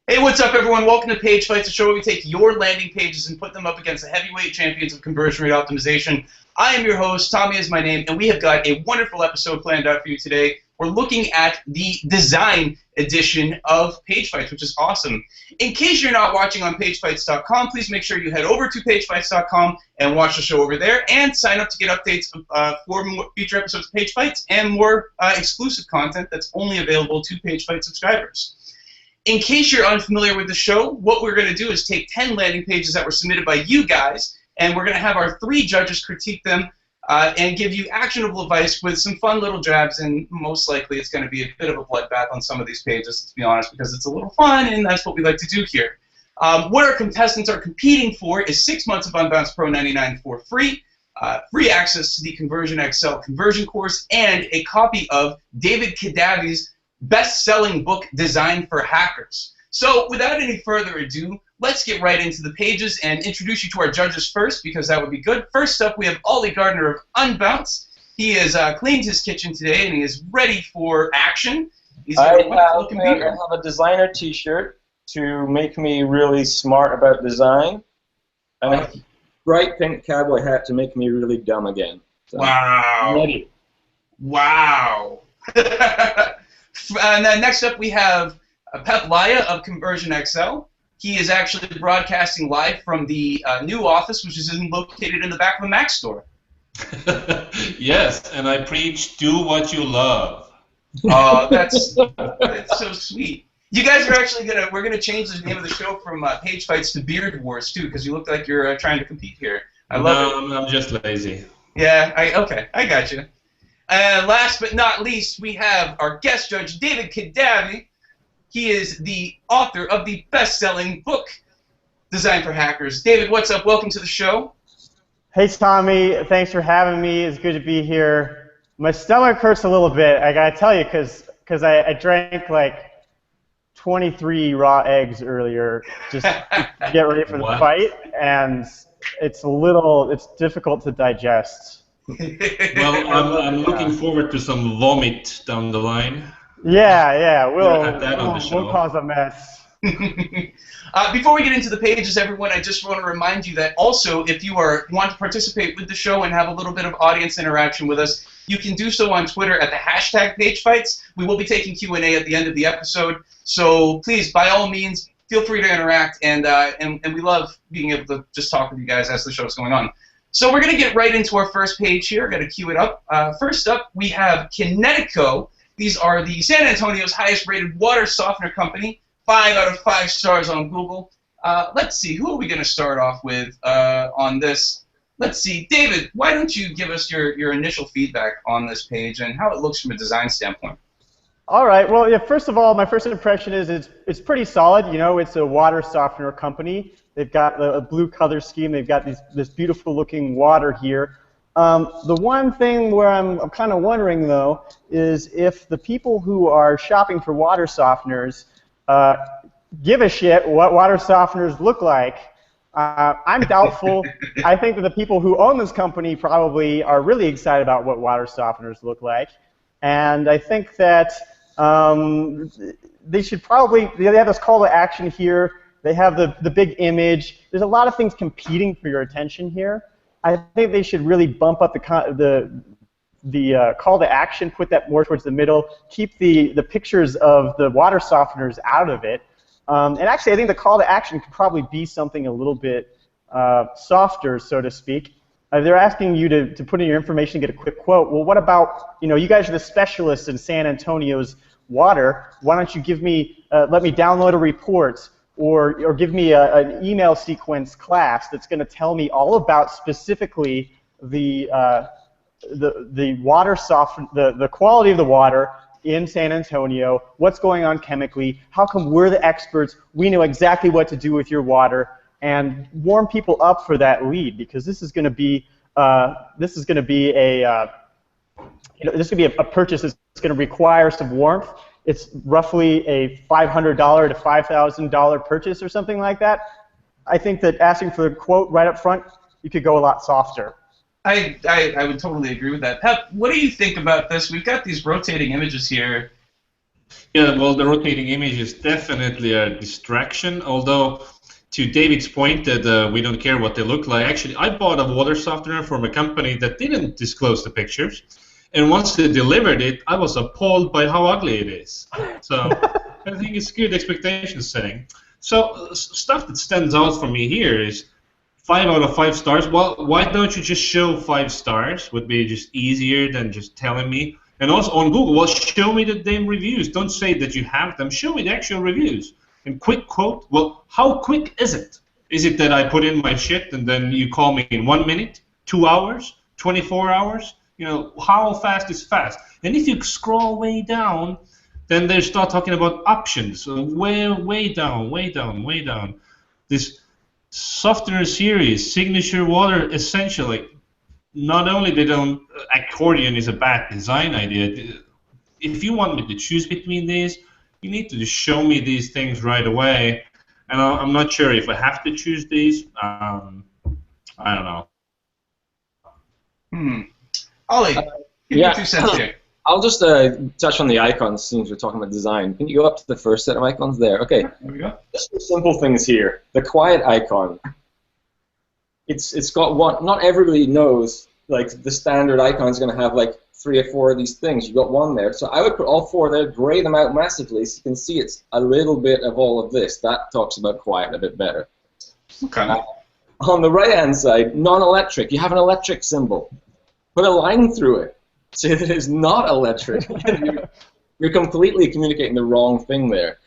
Hey, what's up, everyone? Welcome to Page Fights, a show where we take your landing pages and put them up against the heavyweight champions of conversion rate optimization. I am your host, Tommy is my name, and we have got a wonderful episode planned out for you today. We're looking at the design edition of Page Fights, which is awesome. In case you're not watching on pagefights.com, please make sure you head over to pagefights.com and watch the show over there, and sign up to get updates for more future episodes of Page Fights and more exclusive content that's only available to Page Fights subscribers. In case you're unfamiliar with the show, what we're going to do is take 10 landing pages that were submitted by you guys, and we're going to have our 3 judges critique them and give you actionable advice with some fun little jabs, and most likely it's going to be a bit of a bloodbath on some of these pages, to be honest, because it's a little fun, and that's what we like to do here. What our contestants are competing for is 6 months of Unbounce Pro 99 for free, free access to the Conversion Excel conversion course, and a copy of David Kadavy's best-selling book, Designed for Hackers. So, without any further ado, let's get right into the pages and introduce you to our judges first, because that would be good. First up, we have Oli Gardner of Unbounce. He has cleaned his kitchen today, and he is ready for action. I have a designer t-shirt to make me really smart about design, and a bright pink cowboy hat to make me really dumb again. So, wow. I'm ready. Wow. And then next up we have Peep Laja of Conversion XL. He is actually broadcasting live from the new office, which is located in the back of the Mac store. Yes, and I preach, do what you love. Oh, that's so sweet. You guys are actually we're gonna change the name of the show from Page Fights to Beard Wars too, because you look like you're trying to compete here. I love it. I'm just lazy. Yeah, okay, I got you. And last but not least, we have our guest judge, David Kadavy. He is the author of the best-selling book, Designed for Hackers. David, what's up? Welcome to the show. Hey, Tommy. Thanks for having me. It's good to be here. My stomach hurts a little bit, I gotta tell you, because I drank like 23 raw eggs earlier just to get ready for the fight, and it's difficult to digest. Well, I'm looking forward to some vomit down the line. Yeah, we'll cause a mess. Before we get into the pages, everyone, I just want to remind you that also, if you want to participate with the show and have a little bit of audience interaction with us, you can do so on Twitter at the hashtag PageFights. We will be taking Q&A at the end of the episode, so please, by all means, feel free to interact, and we love being able to just talk with you guys as the show's going on. So we're going to get right into our first page here. I've got to cue it up. First up, we have Kinetico. These are the San Antonio's highest-rated water softener company. 5 out of 5 stars on Google. Let's see, who are we going to start off with on this? Let's see, David, why don't you give us your initial feedback on this page and how it looks from a design standpoint? All right. Well, yeah. First of all, my first impression is it's pretty solid. You know, it's a water softener company. They've got a blue color scheme. They've got this beautiful looking water here. The one thing where I'm kind of wondering, though, is if the people who are shopping for water softeners give a shit what water softeners look like. I'm doubtful. I think that the people who own this company probably are really excited about what water softeners look like. And I think that they should probably, they have this call to action here. They have the big image. There's a lot of things competing for your attention here. I think they should really bump up the call to action, put that more towards the middle, keep the pictures of the water softeners out of it. And actually, I think the call to action could probably be something a little bit softer, so to speak. They're asking you to put in your information, get a quick quote. Well, what about, you guys are the specialists in San Antonio's water. Why don't you give me, let me download a report, or give me an email sequence class that's going to tell me all about specifically the water the quality of the water in San Antonio, what's going on chemically, how come we're the experts, we know exactly what to do with your water, and warm people up for that lead, because this is going to be a purchase that's going to require some warmth. It's roughly a $500 to $5,000 purchase or something like that. I think that asking for the quote right up front, you could go a lot softer. I would totally agree with that. Pep, what do you think about this? We've got these rotating images here. Yeah, well, the rotating image is definitely a distraction, although to David's point that we don't care what they look like, actually, I bought a water softener from a company that didn't disclose the pictures, and once they delivered it, I was appalled by how ugly it is. So I think it's good expectation setting. So stuff that stands out for me here is 5 out of 5 stars. Well, why don't you just show 5 stars? Would be just easier than just telling me. And also on Google, well, show me the damn reviews. Don't say that you have them. Show me the actual reviews. And quick quote, well, how quick is it? Is it that I put in my shit and then you call me in 1 minute, 2 hours, 24 hours? You know, how fast is fast? And if you scroll way down, then they start talking about options. So way down, way down, way down. This softener series, signature water essential. Like, not only they don't, accordion is a bad design idea. If you want me to choose between these, you need to just show me these things right away. And I'm not sure if I have to choose these. I don't know. Ollie, give me 2 cents here. I'll just touch on the icons since we're talking about design. Can you go up to the first set of icons there? Okay. There we go. Just some simple things here. The quiet icon. It's got one. Not everybody knows. Like the standard icon is going to have like 3 or 4 of these things. You got one there. So I would put all 4 there, gray them out massively, so you can see it's a little bit of all of this. That talks about quiet a bit better. Okay. On the right-hand side, non-electric. You have an electric symbol. Put a line through it. Say that it's not electric. You're completely communicating the wrong thing there.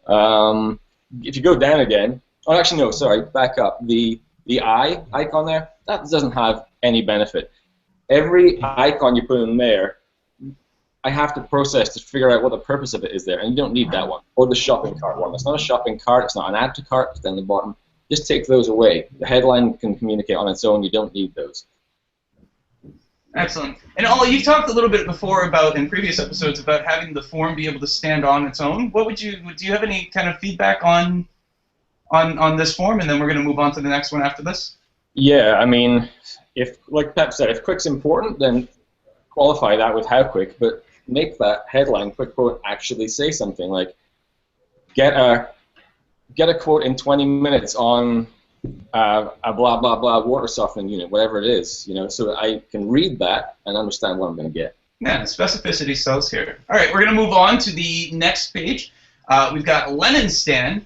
If you go down again, oh, actually no, sorry, back up. The eye icon there, that doesn't have any benefit. Every icon you put in there, I have to process to figure out what the purpose of it is there, and you don't need that one. Or the shopping cart one. It's not a shopping cart, it's not an add to cart, it's down the bottom. Just take those away. The headline can communicate on its own, you don't need those. Excellent. And Ollie, you talked a little bit before about, in previous episodes, about having the form be able to stand on its own. What would you, do you have any kind of feedback on this form, and then we're going to move on to the next one after this? Yeah, I mean, if, like Pep said, if quick's important, then qualify that with how quick, but make that headline, quick quote, actually say something like, get a quote in 20 minutes on a blah blah blah water softening unit, whatever it is, you know, so I can read that and understand what I'm going to get. Yeah, specificity sells here. All right, we're going to move on to the next page. We've got Lenin Stand.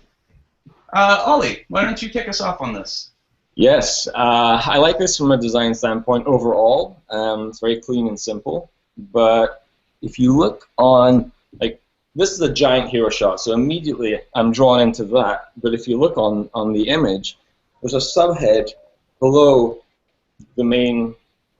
Ollie, why don't you kick us off on this? Yes, I like this from a design standpoint overall. It's very clean and simple, but if you look on, like, this is a giant hero shot, so immediately I'm drawn into that, but if you look on the image, there's a subhead below the main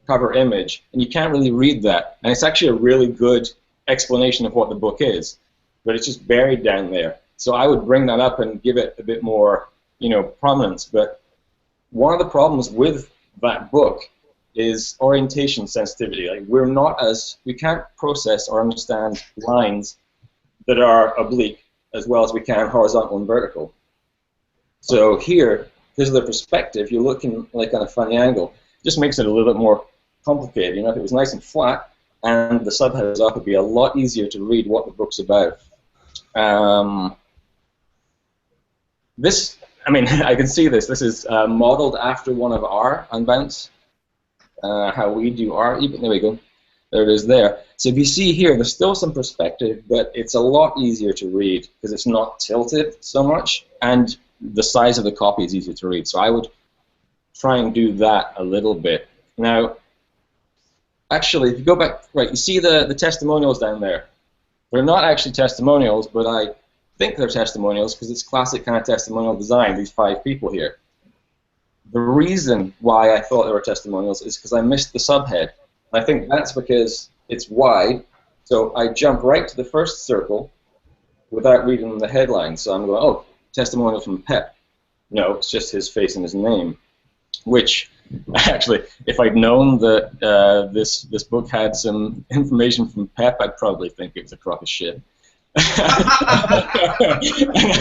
cover image, and you can't really read that. And it's actually a really good explanation of what the book is, but it's just buried down there. So I would bring that up and give it a bit more, you know, prominence. But one of the problems with that book is orientation sensitivity. Like we can't process or understand lines that are oblique as well as we can horizontal and vertical. So here, because of the perspective, you're looking like on a funny angle. It just makes it a little bit more complicated. You know, if it was nice and flat and the subhead is up, it'd be a lot easier to read what the book's about. This, I mean, I can see this. This is modeled after one of our Unbounce, how we do our. There we go. There it is there. So if you see here, there's still some perspective, but it's a lot easier to read because it's not tilted so much, and the size of the copy is easier to read. So I would try and do that a little bit. Now, actually, if you go back, right, you see the testimonials down there. They're not actually testimonials, but I think they're testimonials because it's classic kind of testimonial design, these 5 people here. The reason why I thought they were testimonials is because I missed the subhead. I think that's because it's wide, so I jump right to the first circle without reading the headline. So I'm going, oh, testimonial from Pep. No, it's just his face and his name. Which, actually, if I'd known that this book had some information from Pep, I'd probably think it was a crock of shit. I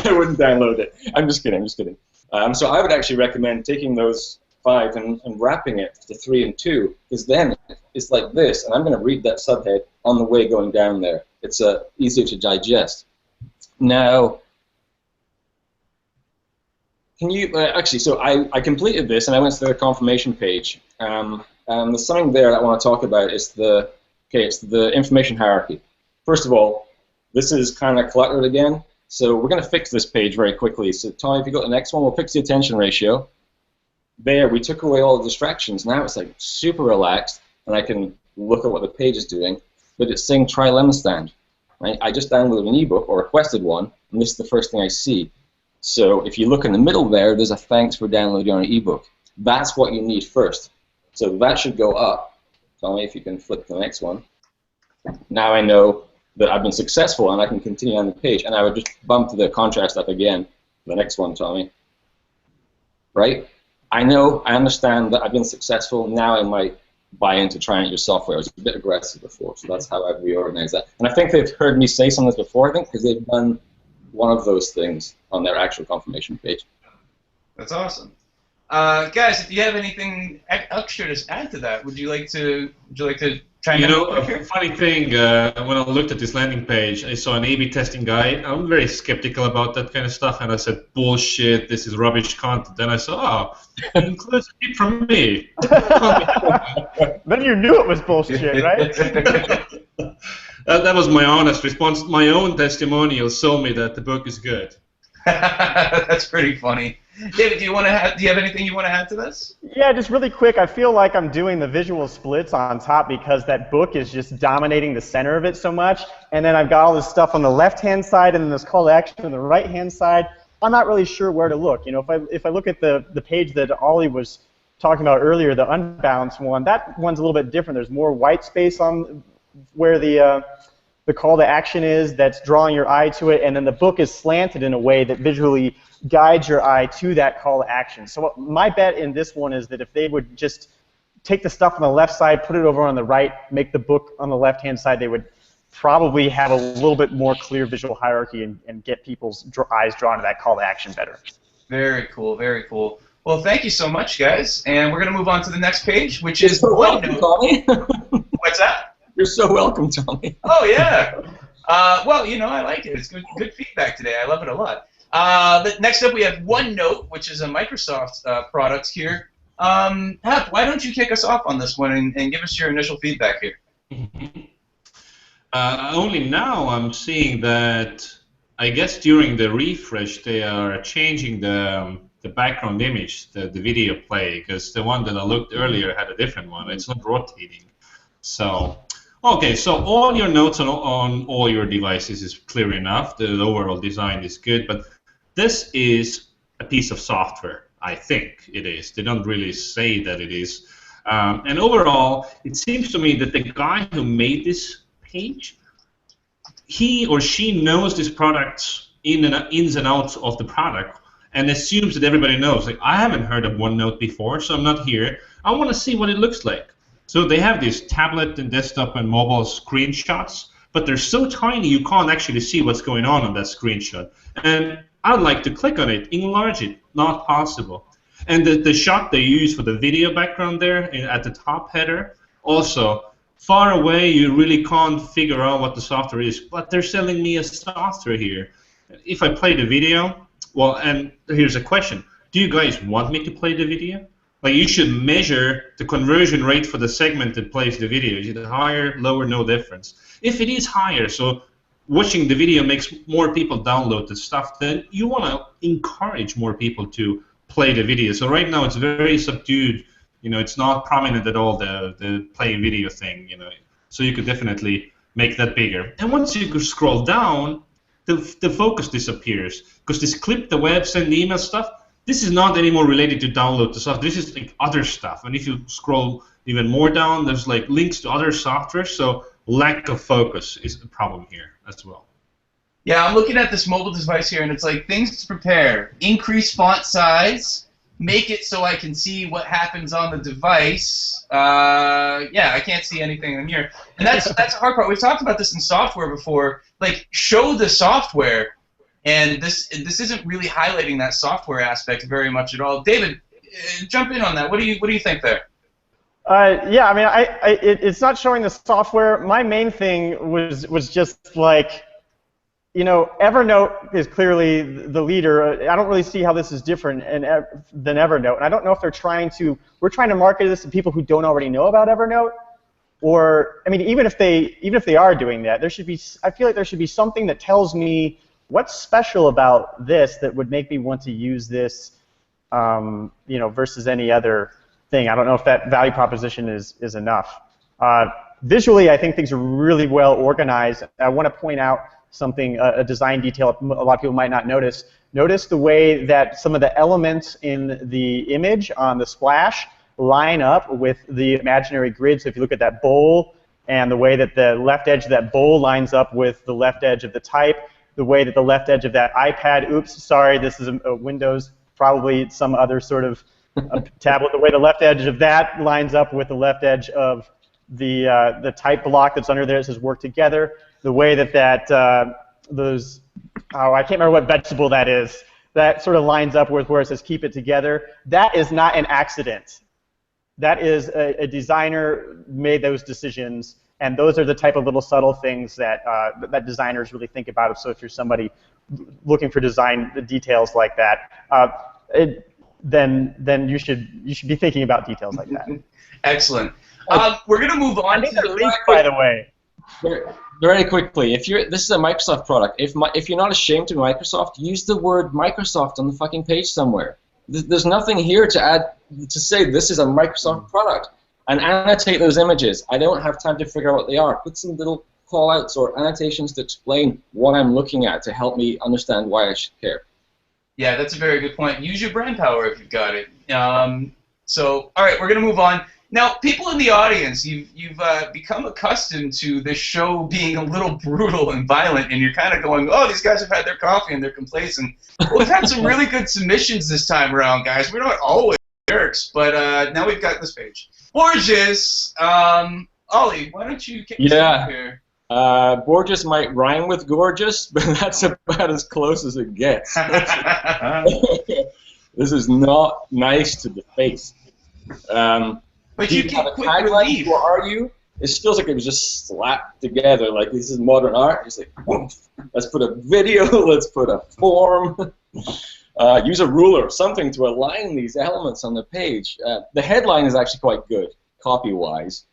wouldn't download it. I'm just kidding. So I would actually recommend taking those 5 and wrapping it to 3 and 2, because then it's like this, and I'm going to read that subhead on the way going down there. it's easier to digest. Now, can you actually? So I completed this and I went to the confirmation page. And there's something there that I want to talk about. It's the information hierarchy. First of all, this is kind of cluttered again. So we're going to fix this page very quickly. So Tommy, if you go to the next one, we'll fix the attention ratio. There, we took away all the distractions. Now it's like super relaxed, and I can look at what the page is doing. But it's saying try lemon stand. Right? I just downloaded an ebook or requested one, and this is the first thing I see. So if you look in the middle there, there's a thanks for downloading our ebook. That's what you need first. So that should go up. Tommy, if you can flip to the next one. Now I know that I've been successful and I can continue on the page. And I would just bump the contrast up again. The next one, Tommy. Right? I know, I understand that I've been successful. Now I might buy into trying out your software. I was a bit aggressive before, so that's how I've reorganized that. And I think they've heard me say some of this before, I think, because they've done one of those things on their actual confirmation page. That's awesome. Guys, if you have anything extra to add to that, would you like to chime in? A funny thing, when I looked at this landing page, I saw an A/B testing guide. I'm very skeptical about that kind of stuff, and I said, bullshit, this is rubbish content. Then I saw, it includes a tip from me. Then you knew it was bullshit, right? That was my honest response. My own testimonial sold me that the book is good. That's pretty funny. David, do you have anything you want to add to this? Yeah, just really quick. I feel like I'm doing the visual splits on top because that book is just dominating the center of it so much. And then I've got all this stuff on the left-hand side and then this call to action on the right-hand side. I'm not really sure where to look. You know, if I look at the page that Oli was talking about earlier, the unbalanced one, that one's a little bit different. There's more white space on where the call to action is that's drawing your eye to it, and then the book is slanted in a way that visually guides your eye to that call to action. So my bet in this one is that if they would just take the stuff on the left side, put it over on the right, make the book on the left-hand side, they would probably have a little bit more clear visual hierarchy and get people's eyes drawn to that call to action better. Very cool, very cool. Well, thank you so much, guys. And we're going to move on to the next page, which is OneNote. What's that? You're so welcome, Tommy. Oh, yeah. Well, you know, I like it. It's good feedback today. I love it a lot. Next up, we have OneNote, which is a Microsoft product here. Hap, why don't you kick us off on this one and give us your initial feedback here? Only now I'm seeing that, I guess during the refresh, they are changing the background image, the video play, because the one that I looked earlier had a different one. It's not rotating. So, okay, so all your notes on all your devices is clear enough. The overall design is good, but this is a piece of software. I think it is. They don't really say that it is. And overall, it seems to me that the guy who made this page, he or she knows this product's ins and outs of the product and assumes that everybody knows. Like, I haven't heard of OneNote before, so I'm not here. I want to see what it looks like. So they have these tablet and desktop and mobile screenshots, but they're so tiny you can't actually see what's going on that screenshot. And I'd like to click on it, enlarge it, not possible. And the shot they use for the video background there at the top header, also far away you really can't figure out what the software is, but they're selling me a software here. If I play the video, well, and here's a question. Do you guys want me to play the video? Like, you should measure the conversion rate for the segment that plays the video. Is it higher, lower, no difference? If it is higher, so watching the video makes more people download the stuff, then you want to encourage more people to play the video. So right now it's very subdued. You know, it's not prominent at all, the play video thing, you know. So you could definitely make that bigger. And once you scroll down, the focus disappears. Because this clip the web, send email stuff, this is not anymore related to download the software. This is like other stuff. And if you scroll even more down, there's like links to other software. So lack of focus is the problem here as well. Yeah, I'm looking at this mobile device here, and it's like things to prepare. Increase font size. Make it so I can see what happens on the device. Yeah, I can't see anything in here. And that's the hard part. We've talked about this in software before. Like, show the software. And this isn't really highlighting that software aspect very much at all. David, jump in on that. What do you think there? Yeah, I mean, it's not showing the software. My main thing was just like, you know, Evernote is clearly the leader. I don't really see how this is different than Evernote, and I don't know if we're trying to market this to people who don't already know about Evernote, or I mean, even if they are doing that, I feel like there should be something that tells me what's special about this that would make me want to use this, you know, versus any other thing. I don't know if that value proposition is enough. Visually, I think things are really well organized. I want to point out something, a design detail a lot of people might not notice. Notice the way that some of the elements in the image on the splash line up with the imaginary grid. So if you look at that bowl, and the way that the left edge of that bowl lines up with the left edge of the type, the way that the left edge of that iPad, oops, sorry, this is a Windows, probably some other sort of tablet, the way the left edge of that lines up with the left edge of the type block that's under there. It says work together. The way that those, oh, I can't remember what vegetable that is, that sort of lines up with where it says keep it together. That is not an accident. That is a designer made those decisions, and those are the type of little subtle things that that designers really think about. So if you're somebody looking for design details like that, then you should be thinking about details like that. Excellent. We're going to move on to the link, by the way. Very quickly, this is a Microsoft product. If you're not ashamed to be Microsoft, use the word Microsoft on the fucking page somewhere. There's nothing here to add to say this is a Microsoft product, and annotate those images. I don't have time to figure out what they are. Put some little call-outs or annotations to explain what I'm looking at to help me understand why I should care. Yeah, that's a very good point. Use your brand power if you've got it. So, all right, we're going to move on. Now, people in the audience, you've become accustomed to this show being a little brutal and violent, and you're kind of going, oh, these guys have had their coffee and they're complacent. Well, we've had some really good submissions this time around, guys. We're not always jerks, but now we've got this page. Borges, Oli, why don't you kick us off here? Borges might rhyme with gorgeous, but that's about as close as it gets. This is not nice to the face. But you have get a quick tagline, relief. who are you? It feels like it was just slapped together, like this is modern art. It's like, whoosh, let's put a video, let's put a form, use a ruler, something to align these elements on the page. The headline is actually quite good, copy-wise.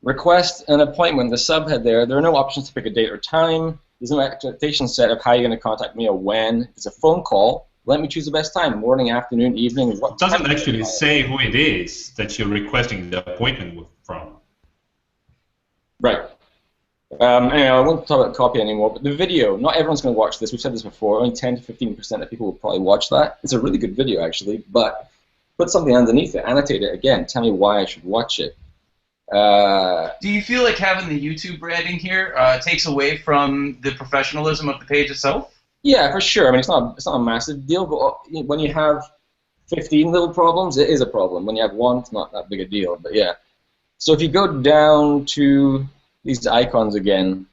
Request an appointment, the subhead there are no options to pick a date or time. There's no expectation set of how you're going to contact me or when. If it's a phone call, let me choose the best time, morning, afternoon, evening. It doesn't actually say who it is that you're requesting the appointment from. Right. Anyway, I won't talk about copy anymore, but the video, not everyone's going to watch this. We've said this before. Only 10 to 15% of people will probably watch that. It's a really good video, actually, but put something underneath it, annotate it again, tell me why I should watch it. Do you feel like having the YouTube branding here takes away from the professionalism of the page itself? Yeah, for sure. I mean, it's not a massive deal, but when you have 15 little problems, it is a problem. When you have one, it's not that big a deal. But yeah. So if you go down to these icons again,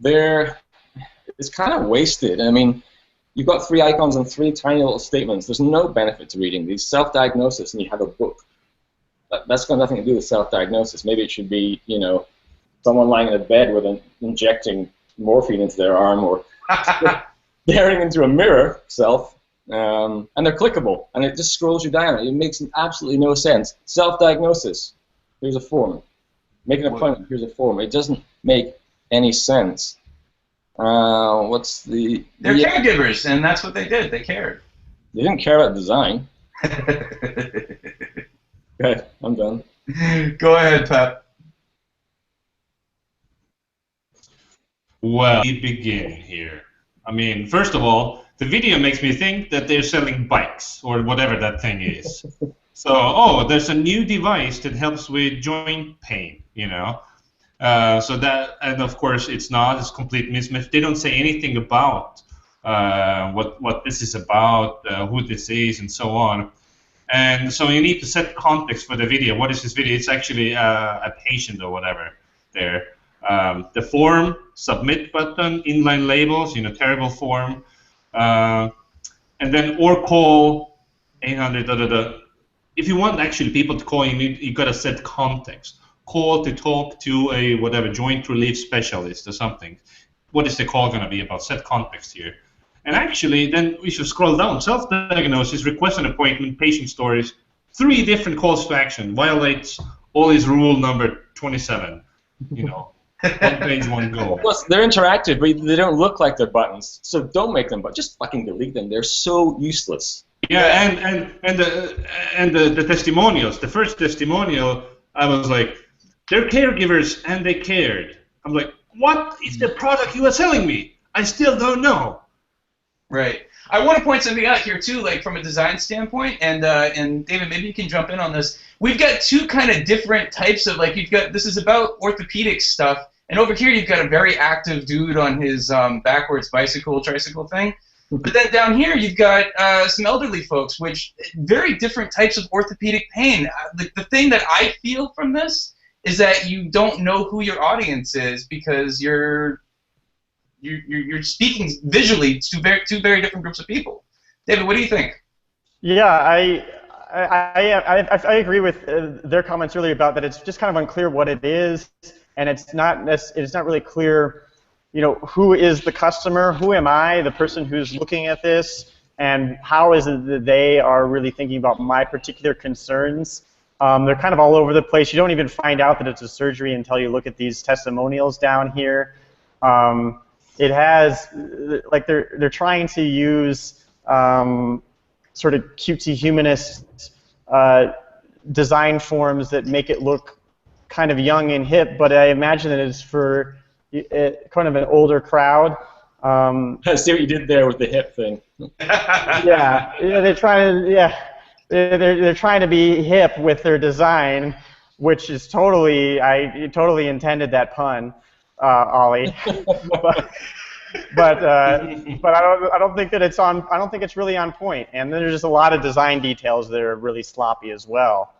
it's kind of wasted. I mean, you've got 3 icons and 3 tiny little statements. There's no benefit to reading these. Self-diagnosis, and you have a book. That's got nothing to do with self-diagnosis. Maybe it should be, you know, someone lying in a bed with injecting morphine into their arm, or staring into a mirror, and they're clickable, and it just scrolls you down. It makes absolutely no sense. Self-diagnosis, here's a form. Make an appointment, here's a form. It doesn't make any sense. They're caregivers, and that's what they did. They cared. They didn't care about design. Okay, I'm done. Go ahead, Pep. Well, we begin here. I mean, first of all, the video makes me think that they're selling bikes or whatever that thing is. So, oh, there's a new device that helps with joint pain, you know. So that, and of course, it's not. It's complete mismatch. They don't say anything about what this is about, who this is, and so on. And so you need to set context for the video. What is this video? It's actually a patient or whatever there. The form, submit button, inline labels, you know, terrible form. And then or call 800, if you want actually people to call you got to set context. Call to talk to a whatever joint relief specialist or something. What is the call going to be about? Set context here. And actually, then we should scroll down. Self-diagnosis, request an appointment, patient stories. 3 different calls to action. Violates Oli's rule number 27. You know, 1 page, 1 goal. Plus, they're interactive, but they don't look like they're buttons. So don't make them, but just fucking delete them. They're so useless. Yeah, and the testimonials. The first testimonial, I was like, they're caregivers and they cared. I'm like, what is the product you are selling me? I still don't know. Right. I want to point something out here too, like from a design standpoint, and David, maybe you can jump in on this. We've got 2 kind of different types of, like, this is about orthopedic stuff, and over here you've got a very active dude on his backwards tricycle thing. But then down here you've got some elderly folks, which very different types of orthopedic pain. The thing that I feel from this is that you don't know who your audience is because you're speaking visually to two very different groups of people. David, what do you think? Yeah, I agree with their comments earlier about that. It's just kind of unclear what it is, and it's not really clear, you know, who is the customer, who am I, the person who's looking at this, and how is it that they are really thinking about my particular concerns. They're kind of all over the place. You don't even find out that it's a surgery until you look at these testimonials down here. It has, like, they're trying to use sort of cutesy humanist design forms that make it look kind of young and hip, but I imagine that it's for kind of an older crowd. I see what you did there with the hip thing. Yeah, they're trying to, they're trying to be hip with their design, which is I totally intended that pun. Ollie, but I don't think that it's on. I don't think it's really on point. And then there's just a lot of design details that are really sloppy as well.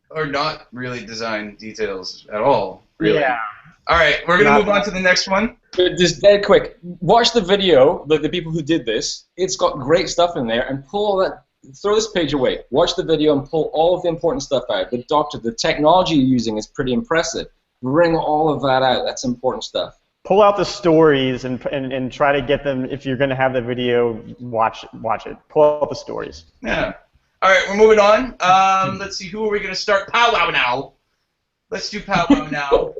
Or not really design details at all. Really. Yeah. All right, we're gonna move on to the next one. Just dead quick. Watch the video. The people who did this. It's got great stuff in there, and pull all that. Throw this page away. Watch the video and pull all of the important stuff out. The doctor, the technology you're using is pretty impressive. Bring all of that out. That's important stuff. Pull out the stories and try to get them. If you're going to have the video, watch it. Pull out the stories. Yeah. All right, we're moving on. Let's see. Who are we going to start? Powwow now. Let's do powwow now.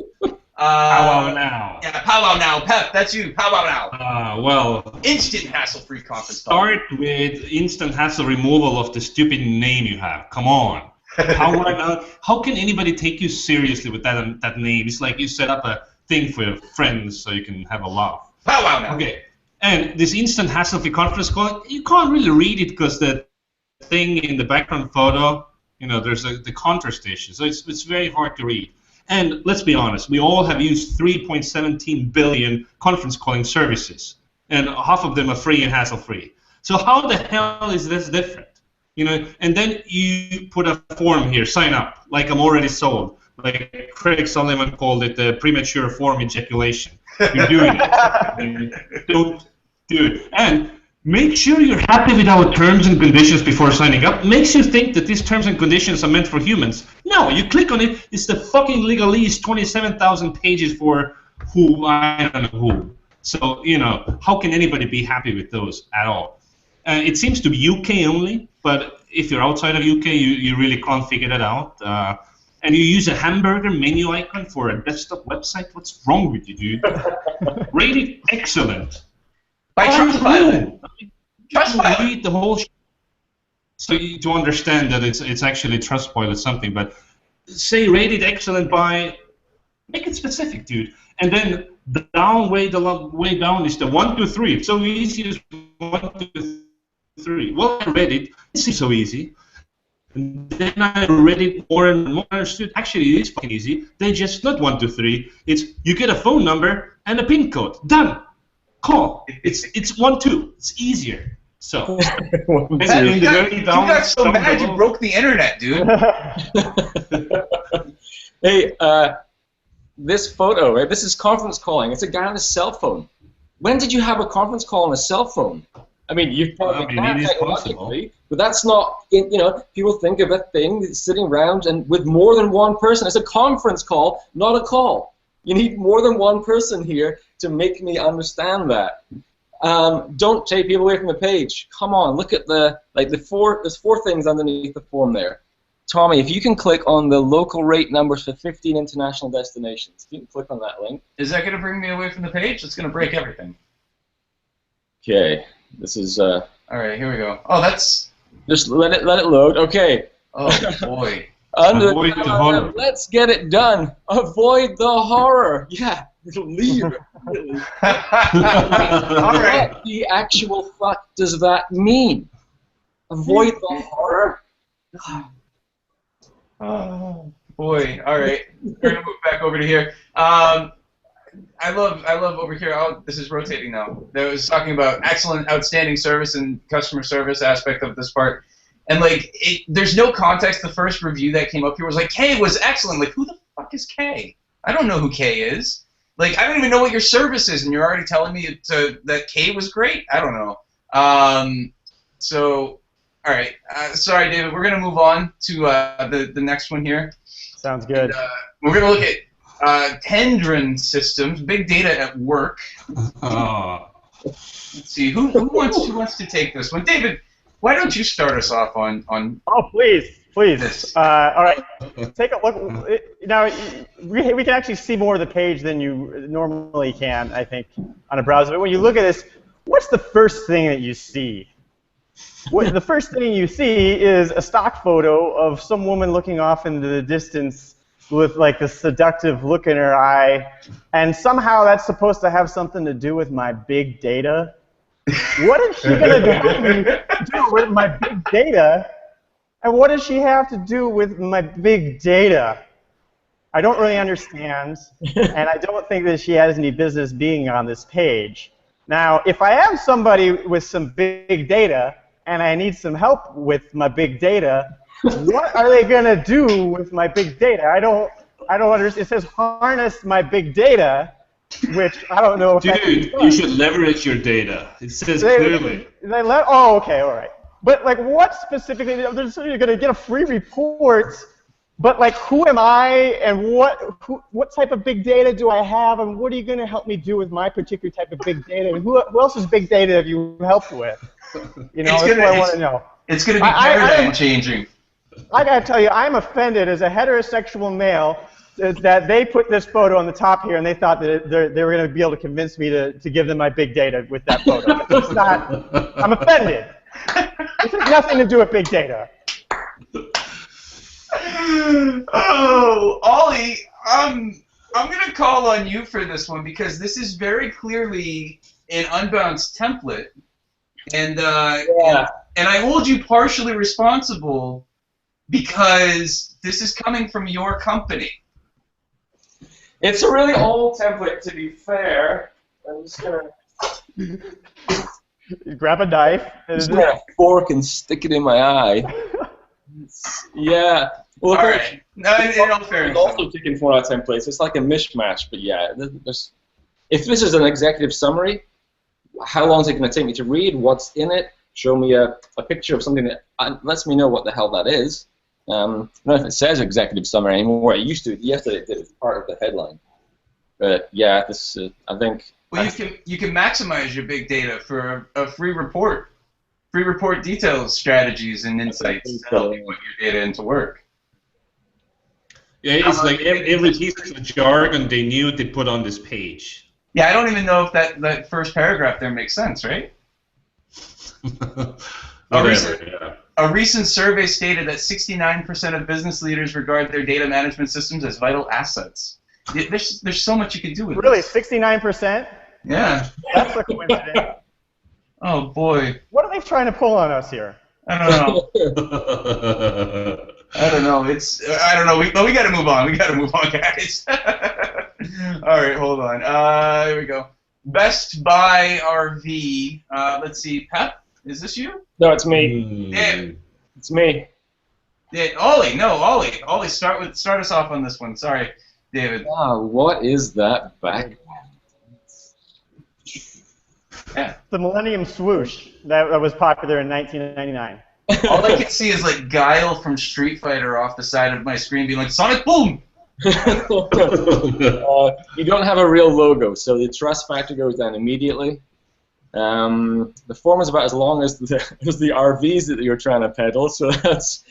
Powwow now. Yeah, powwow now. Pep, that's you. Powwow now. Well. Instant hassle-free conference call. Start with instant hassle removal of the stupid name you have. Come on. How can anybody take you seriously with that name? It's like you set up a thing for your friends so you can have a laugh. Powwow now. Okay. And this instant hassle-free conference call, you can't really read it because the thing in the background photo, you know, there's the contrast issue, so it's very hard to read. And let's be honest, we all have used 3.17 billion conference calling services, and half of them are free and hassle-free. So how the hell is this different? You know, and then you put a form here, sign up, like I'm already sold. Like Craig Sullivan called it the premature form ejaculation. You're doing it. Don't do it. And make sure you're happy with our terms and conditions before signing up. Makes you think that these terms and conditions are meant for humans. No, you click on it, it's the fucking legalese, 27,000 pages for who, I don't know who. So, you know, how can anybody be happy with those at all? It seems to be UK only, but if you're outside of UK, you really can't figure that out. And you use a hamburger menu icon for a desktop website? What's wrong with you, dude? Rated excellent. By Trustpilot. Trustpilot. Read the whole so to understand that it's actually Trustpilot something, but say rated excellent by, make it specific, dude. And then way down is the 1, 2, 3. It's so easy as 1, 2, 3. Well, I read it. This is so easy. And then I read it more and more. Understood. Actually, it is fucking easy. They just not 1, 2, 3. It's you get a phone number and a PIN code. Done. Call. It's 1, 2. It's easier. So. You got so mad you broke the internet, dude. Hey, this photo, right? This is conference calling. It's a guy on a cell phone. When did you have a conference call on a cell phone? I mean, you probably I mean, can it is technologically, but that's not, people think of a thing that's sitting around and with more than one person. It's a conference call, not a call. You need more than one person here to make me understand that. Don't take people away from the page. Come on, look at there's 4 things underneath the form there. Tommy, if you can click on the local rate numbers for 15 international destinations, if you can click on that link. Is that going to bring me away from the page? It's going to break everything. Okay, this is. All right, here we go. Oh, that's. Just let it load. Okay. Oh boy. Avoid the horror. Let's get it done. Avoid the horror. Yeah, leave it. Really. All right. What the actual fuck does that mean? Avoid the horror. Oh boy! All right, we're gonna move back over to here. I love over here. Oh, this is rotating now. That was talking about excellent, outstanding service and customer service aspect of this part, and there's no context. The first review that came up here was like, Kay was excellent. Like, who the fuck is Kay? I don't know who Kay is. Like, I don't even know what your service is, and you're already telling me that Kay was great. I don't know. So. All right. Sorry, David. We're going to move on to the next one here. Sounds good. And, we're going to look at Tendron systems, big data at work. Oh. Let's see. Who wants to take this one? David, why don't you start us off on Oh, please. this? All right. Take a look. Now, we can actually see more of the page than you normally can, I think, on a browser. But when you look at this, what's the first thing that you see? The first thing you see is a stock photo of some woman looking off into the distance with like a seductive look in her eye, and somehow that's supposed to have something to do with my big data. What is she going to do with my big data, and what does she have to do with my big data? I don't really understand, and I don't think that she has any business being on this page. Now, if I am somebody with some big data, and I need some help with my big data, what are they going to do with my big data? I don't understand. It says harness my big data, which I don't know if Dude, you should leverage your data. It says clearly. Oh, okay, all right. But like, what specifically? You're going to get a free report, but like, who am I, and what type of big data do I have, and what are you going to help me do with my particular type of big data? And who else's big data have you helped with? That's what I want to know. It's going to be paradigm changing. I got to tell you, I'm offended as a heterosexual male that they put this photo on the top here and they thought that they were going to be able to convince me to give them my big data with that photo. It's not. I'm offended. This has nothing to do with big data. Oh, Oli, I'm going to call on you for this one because this is very clearly an unbounced template. And I hold you partially responsible because this is coming from your company. It's a really old template, to be fair. I'm just gonna grab a knife. Just get a fork and stick it in my eye. Yeah. Well, all right. No, in all fairness. It's also taken from our templates. It's like a mishmash, but yeah. If this is an executive summary, how long is it going to take me to read? What's in it? Show me a picture of something that lets me know what the hell that is. I don't know if it says executive summary anymore. It used to. Yesterday it did. It's part of the headline. But yeah, this I think. Well, you can maximize your big data for a free report. Free report details, strategies, and insights to help you put your data into work. Yeah, it's like every piece of jargon they knew they put on this page. Yeah, I don't even know if that first paragraph there makes sense, right? A recent survey stated that 69% of business leaders regard their data management systems as vital assets. There's so much you can do with really, this. 69%? Yeah. That's a coincidence. Oh, boy. What are they trying to pull on us here? I don't know. I don't know. I don't know. But we got to move on. We got to move on, guys. All right, hold on. Here we go. Best Buy RV. Let's see. Pep, is this you? No, it's me. Yeah. It's me. Yeah, Oli. No, Oli. Oli, start us off on this one. Sorry, David. What is that back? The Millennium Swoosh that was popular in 1999. All I can see is like Guile from Street Fighter off the side of my screen being like, Sonic Boom! You don't have a real logo, so the trust factor goes down immediately. The form is about as long as the RVs that you're trying to peddle, so that's...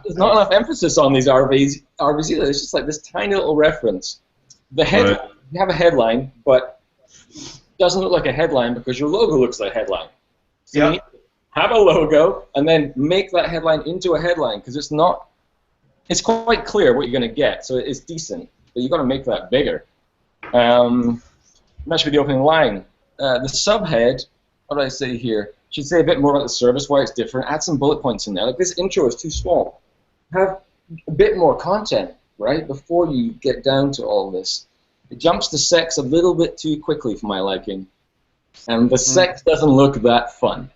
there's not enough emphasis on these RVs either. It's just like this tiny little reference. The headline, you have a headline, but it doesn't look like a headline because your logo looks like a headline. So you need to have a logo and then make that headline into a headline because it's not. It's quite clear what you're going to get, so it's decent. But you've got to make that bigger. That should be the opening line. The subhead, what do I say here? Should say a bit more about the service, why it's different. Add some bullet points in there. Like this intro is too small. Have a bit more content, right, before you get down to all this. It jumps to sex a little bit too quickly for my liking. And the sex doesn't look that fun.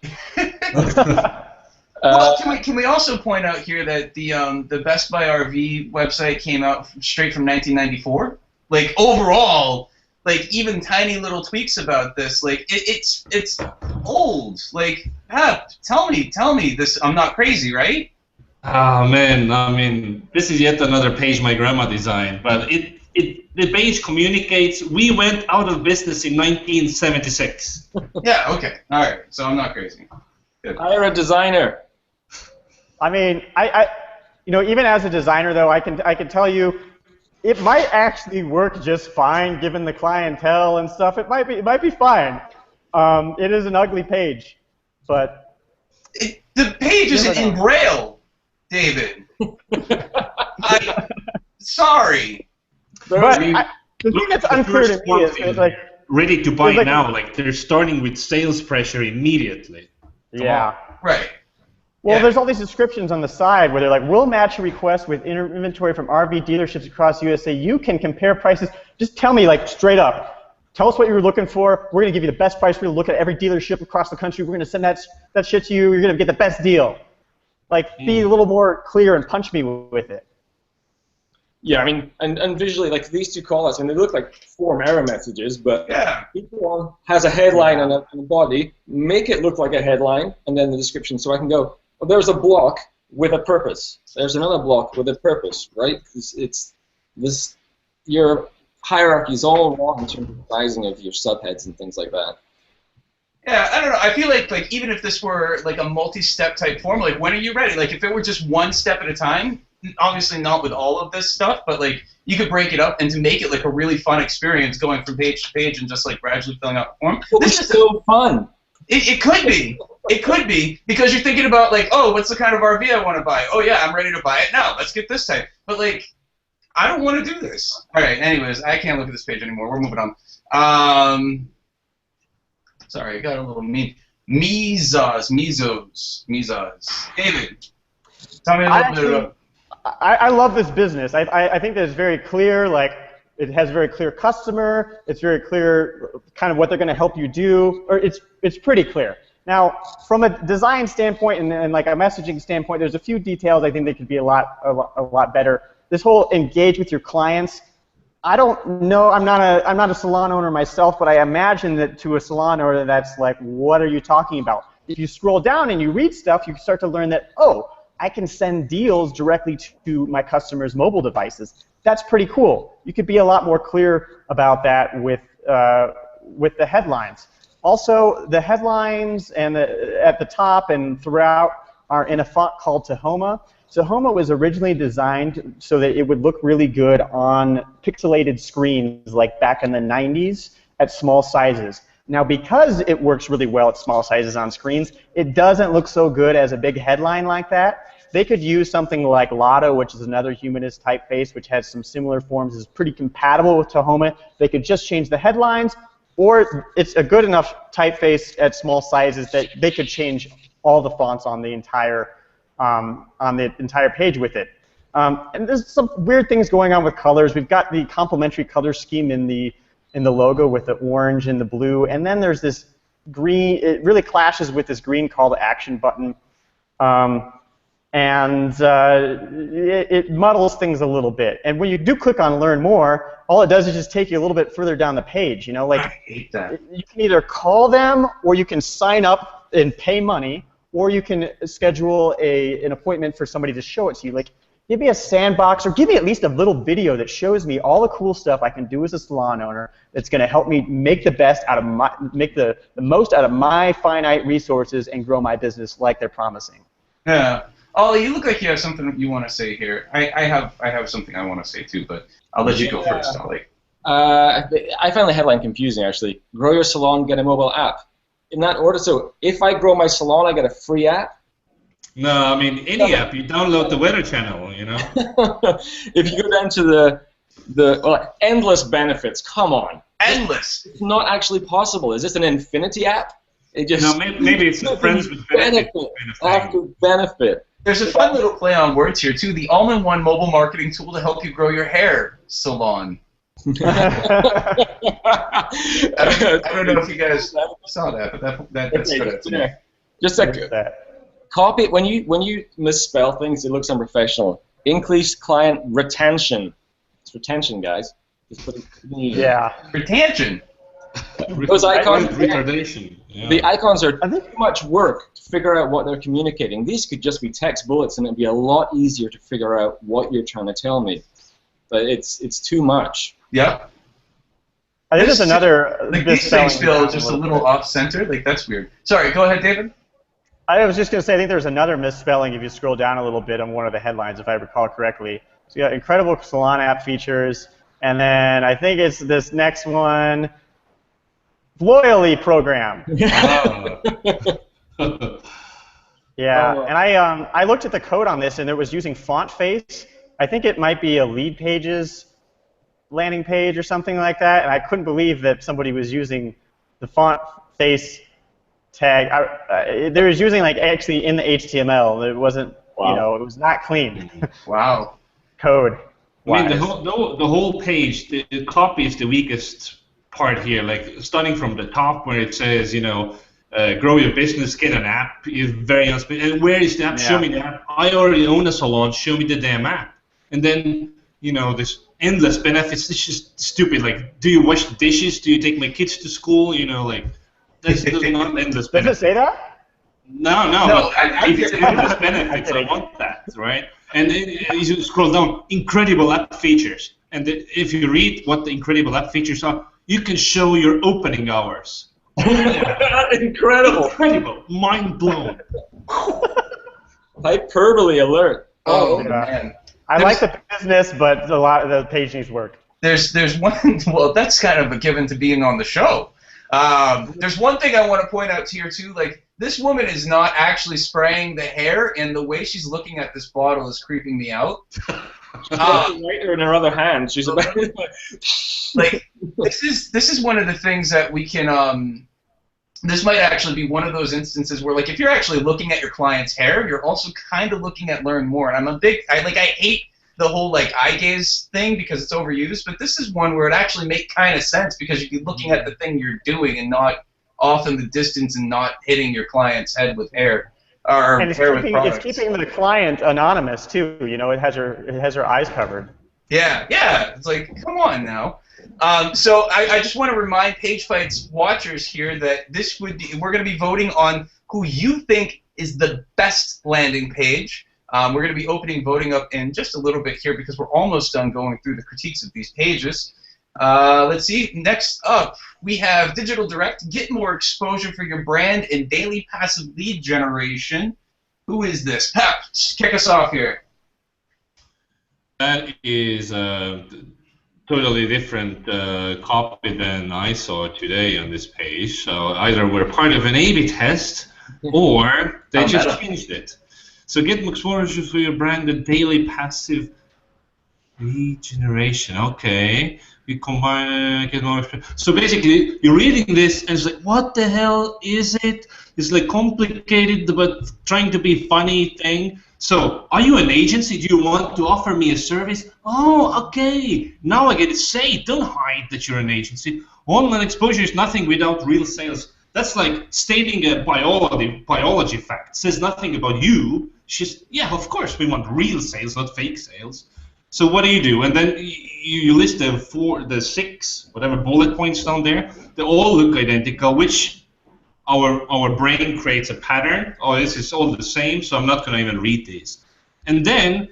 Well, can we also point out here that the Best Buy RV website came out straight from 1994? Like overall, like even tiny little tweaks about this, like it's old. Like, tell me this. I'm not crazy, right? Oh man, I mean, this is yet another page my grandma designed, but the page communicates. We went out of business in 1976. Yeah. Okay. All right. So I'm not crazy. Good. Hire a designer. I mean, even as a designer though, I can tell you, it might actually work just fine given the clientele and stuff. It might be fine. It is an ugly page, but the page isn't in Braille, David. Sorry. But the thing that's unclear to me is like ready to buy now. Like they're starting with sales pressure immediately. Yeah. Right. Well, there's all these descriptions on the side where they're like, we'll match a request with inventory from RV dealerships across USA. You can compare prices. Just tell me, like, straight up. Tell us what you're looking for. We're going to give you the best price. We're going to look at every dealership across the country. We're going to send that shit to you. You're going to get the best deal. Like, be a little more clear and punch me with it. Yeah, I mean, and visually, like these two callouts, and they look like form error messages, but each one has a headline and a body. Make it look like a headline, and then the description, so I can go, well, there's a block with a purpose. There's another block with a purpose, right? It's this. Your hierarchy is all wrong in terms of sizing of your subheads and things like that. Yeah, I don't know. I feel like even if this were like a multi-step type form, like when are you ready? Like if it were just one step at a time, obviously not with all of this stuff, but like you could break it up and to make it like a really fun experience going from page to page and just like gradually filling out the form. This is so fun. It could be. It could be because you're thinking about like, oh, what's the kind of RV I want to buy? Oh yeah, I'm ready to buy it now. Let's get this type. But like, I don't want to do this. All right. Anyways, I can't look at this page anymore. We're moving on. Sorry, I got a little mean. Mesos. David, tell me a little bit about. I love this business. I think that it's very clear. Like, it has a very clear customer. It's very clear kind of what they're going to help you do. Or it's pretty clear. Now, from a design standpoint and like a messaging standpoint, there's a few details I think they could be a lot better. This whole engage with your clients. I don't know. I'm not a salon owner myself, but I imagine that to a salon owner, that's like, what are you talking about? If you scroll down and you read stuff, you start to learn that, oh, I can send deals directly to my customers' mobile devices. That's pretty cool. You could be a lot more clear about that with the headlines. Also, the headlines and at the top and throughout are in a font called Tahoma. Tahoma was originally designed so that it would look really good on pixelated screens like back in the 90s at small sizes. Now, because it works really well at small sizes on screens, it doesn't look so good as a big headline like that. They could use something like Lotto, which is another humanist typeface, which has some similar forms, is pretty compatible with Tahoma. They could just change the headlines, or it's a good enough typeface at small sizes that they could change all the fonts on the entire page with it. And there's some weird things going on with colors. We've got the complementary color scheme in the logo with the orange and the blue, and then there's this green. It really clashes with this green call to action button. and it muddles things a little bit. And when you do click on Learn More, all it does is just take you a little bit further down the page. You know, like I hate that. you can either call them, or you can sign up and pay money, or you can schedule an appointment for somebody to show it to you. Like, give me a sandbox, or give me at least a little video that shows me all the cool stuff I can do as a salon owner that's going to help me make the best out of the most out of my finite resources and grow my business like they're promising. Yeah. Ollie, you look like you have something you want to say here. I have something I want to say too, but I'll let you go first, Ollie. I find the headline confusing, actually. Grow your salon, get a mobile app. In that order, so if I grow my salon, I get a free app? No, I mean, any app. You download the Weather Channel, you know. If you go down to the endless benefits, come on. Endless. It's not actually possible. Is this an infinity app? It just No, maybe it's a friends with benefit kind of thing. after benefit. There's a fun little play on words here too. The all-in-one mobile marketing tool to help you grow your hair salon. I don't know if you guys saw that, but that stood out to me. Just copy. When you misspell things, it looks unprofessional. Increased client retention. It's retention, guys. Just put it, Yeah. Retention. Those icons. Retardation. Yeah. The icons are too much work to figure out what they're communicating. These could just be text bullets, and it'd be a lot easier to figure out what you're trying to tell me. But it's too much. Yep. I think there's another. Like these things feel just a little off-center. Like that's weird. Sorry, go ahead, David. I was just going to say, I think there's another misspelling if you scroll down a little bit on one of the headlines, if I recall correctly. So you got incredible salon app features, and then I think it's this next one, loyalty program. Yeah, and I looked at the code on this, and it was using font face. I think it might be a lead pages landing page or something like that, and I couldn't believe that somebody was using the font face tag. They was using like actually in the HTML. It wasn't, you know, it was not clean. Wow. Code. I mean, the whole page, the copy is the weakest part here. Like starting from the top where it says, you know, grow your business, get an app, is very unspecific. And where is the app? Yeah. Show me the app. I already own a salon. Show me the damn app. And then, you know, this endless benefits. It's just stupid. Like, do you wash the dishes? Do you take my kids to school? You know, like, that's not endless benefits. Does it say that? No. If it's endless benefits, I want that, right? And then you scroll down, incredible app features. And if you read what the incredible app features are, you can show your opening hours. Incredible. Incredible. Mind blown. Hyperbole alert. Oh, man. I like the business, but a lot of the page needs work. There's one. Well, that's kind of a given to being on the show. There's one thing I want to point out here too. Like, this woman is not actually spraying the hair, and the way she's looking at this bottle is creeping me out. Lighter in her other hand. She's about like this is one of the things that we can. This might actually be one of those instances where, like, if you're actually looking at your client's hair, you're also kind of looking at Learn More. And I hate the whole like eye gaze thing because it's overused, but this is one where it actually makes kind of sense because you're looking at the thing you're doing and not off in the distance and not hitting your client's head with hair or and hair with products. It's keeping the client anonymous too. You know, it has her eyes covered. Yeah. It's like, come on now. So I just want to remind PageFight's watchers here that we're going to be voting on who you think is the best landing page. We're going to be opening voting up in just a little bit here because we're almost done going through the critiques of these pages. Let's see. Next up, we have Digital Direct. Get more exposure for your brand and daily passive lead generation. Who is this? Pep, kick us off here. That is totally different copy than I saw today on this page. So either we're part of an A/B test or they just changed it. So get more exposure for your brand and daily passive lead generation. Okay. We combine get more. So basically, you're reading this and it's like, what the hell is it? It's like complicated but trying to be funny thing. So, are you an agency? Do you want to offer me a service? Oh, okay. Now I get to say, don't hide that you're an agency. Online exposure is nothing without real sales. That's like stating a biology fact. It says nothing about you. Yeah, of course we want real sales, not fake sales. So what do? And then you list the 6, whatever bullet points down there. They all look identical, which our brain creates a pattern. Oh, this is all the same, so I'm not going to even read these. And then,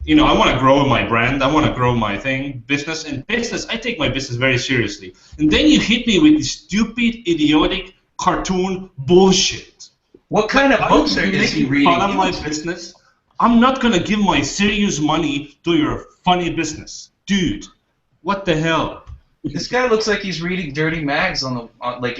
I want to grow my brand. I want to grow my business. And business, I take my business very seriously. And then you hit me with this stupid, idiotic, cartoon bullshit. What kind of books is he reading? Fun of my business? I'm not going to give my serious money to your funny business. Dude, what the hell? This guy looks like he's reading dirty mags like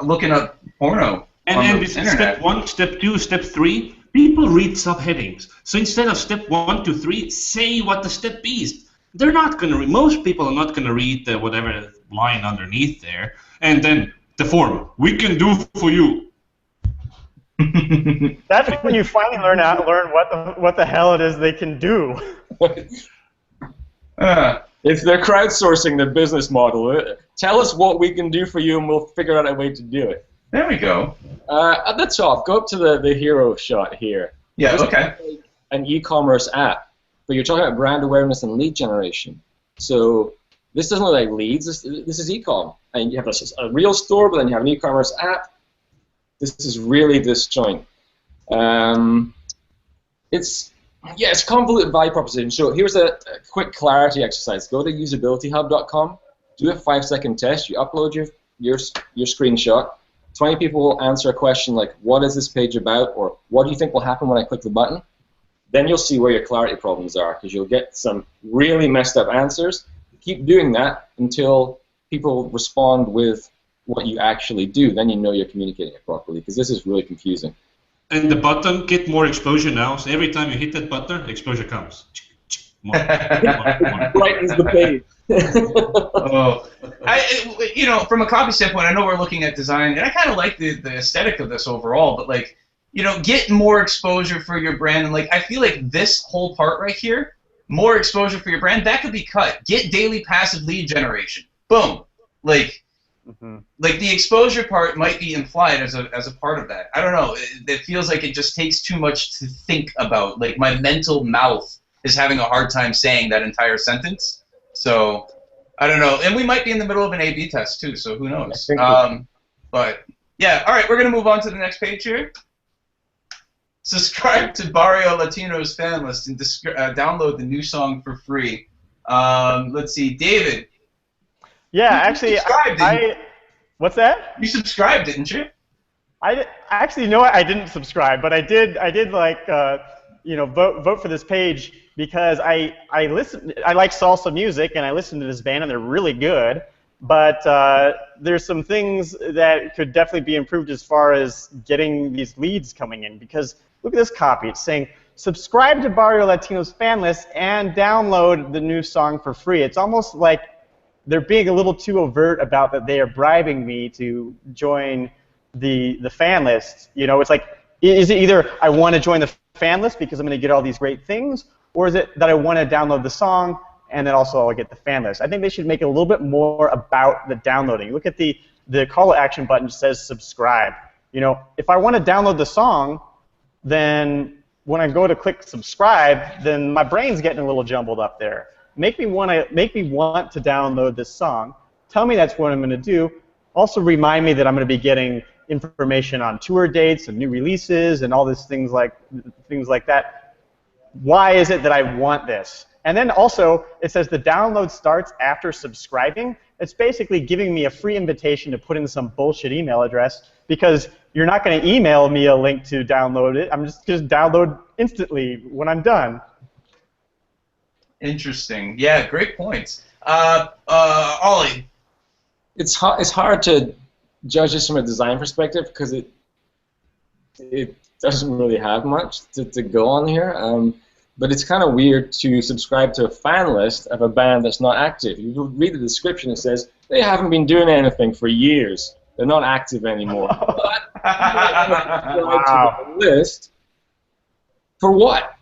looking up porno. And this is step 1, step 2, step 3. People read subheadings. So instead of step 1 to 3, say what the step is. They're not going to read. Most people are not going to read the whatever line underneath there. And then the form. We can do for you. That's when you finally learn what the hell it is they can do. If they're crowdsourcing their business model, tell us what we can do for you, and we'll figure out a way to do it. There we go. At the top, go up to the hero shot here. Yeah, There's okay. An e-commerce app, but you're talking about brand awareness and lead generation. So this doesn't look like leads. This is e-com, and you have a real store, but then you have an e-commerce app. This is really disjoint. It's a convoluted value proposition. So here's a quick clarity exercise. Go to usabilityhub.com, do a 5-second test. You upload your screenshot. 20 people will answer a question like, what is this page about? Or what do you think will happen when I click the button? Then you'll see where your clarity problems are, because you'll get some really messed up answers. Keep doing that until people respond with what you actually do. Then you know you're communicating it properly, because this is really confusing. And the button get more exposure now. So every time you hit that button, exposure comes. Brightens the page. From a copy standpoint, I know we're looking at design, and I kind of like the aesthetic of this overall. But get more exposure for your brand, and I feel like this whole part right here, more exposure for your brand, that could be cut. Get daily passive lead generation. Boom. The exposure part might be implied as a part of that. I don't know. It feels like it just takes too much to think about. My mental mouth is having a hard time saying that entire sentence. So I don't know. And we might be in the middle of an A/B test too. So who knows? But yeah. All right. We're gonna move on to the next page here. Subscribe to Barrio Latino's fan list and download the new song for free. Let's see, David. Yeah, actually, what's that? You subscribed, didn't you? Actually, no, I didn't subscribe, but I did vote for this page because I like salsa music, and I listen to this band, and they're really good. But there's some things that could definitely be improved as far as getting these leads coming in. Because look at this copy. It's saying, subscribe to Barrio Latino's fan list and download the new song for free. It's almost like they're being a little too overt about that they are bribing me to join the fan list. It's like, is it either I want to join the fan list because I'm going to get all these great things, or is it that I want to download the song and then also I'll get the fan list? I think they should make it a little bit more about the downloading. Look at the call to action button says subscribe. If I want to download the song, then when I go to click subscribe, then my brain's getting a little jumbled up there. Make me want to download this song. Tell me that's what I'm going to do. Also remind me that I'm going to be getting information on tour dates and new releases and all these things like that. Why is it that I want this? And then also it says the download starts after subscribing. It's basically giving me a free invitation to put in some bullshit email address, because you're not going to email me a link to download it. I'm just download instantly when I'm done. Interesting. Yeah, great points. Oli. It's hard to judge this from a design perspective, because it doesn't really have much to go on here. But it's kind of weird to subscribe to a fan list of a band that's not active. You read the description, it says they haven't been doing anything for years. They're not active anymore. But to the list for what?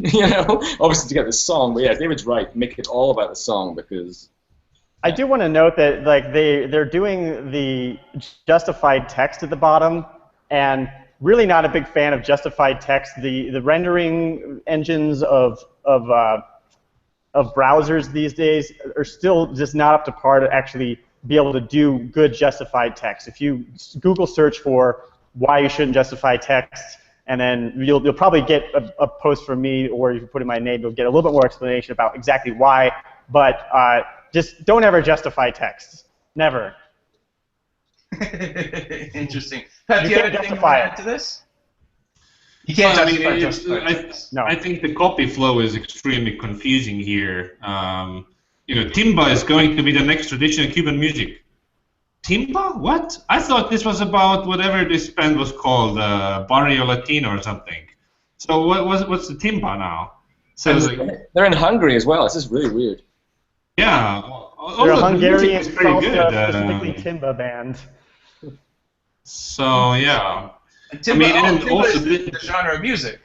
Obviously to get the song. But yeah, David's right. Make it all about the song, because I do want to note that they're doing the justified text at the bottom, and really not a big fan of justified text. The rendering engines of browsers these days are still just not up to par to actually be able to do good justified text. If you Google search for why you shouldn't justify text, and then you'll probably get a post from me, or if you put in my name, you'll get a little bit more explanation about exactly why. But just don't ever justify text. Never. Interesting. Pat, do you have anything to add to this? You can't justify text. I think the copy flow is extremely confusing here. Timba is going to be the next traditional Cuban music. Timba? What? I thought this was about whatever this band was called, Barrio Latino or something. So what's the Timba now? So they're in Hungary as well. This is really weird. Yeah. They're a Hungarian salsa, specifically Timba band. So yeah. Timba, Timba also is the genre of music.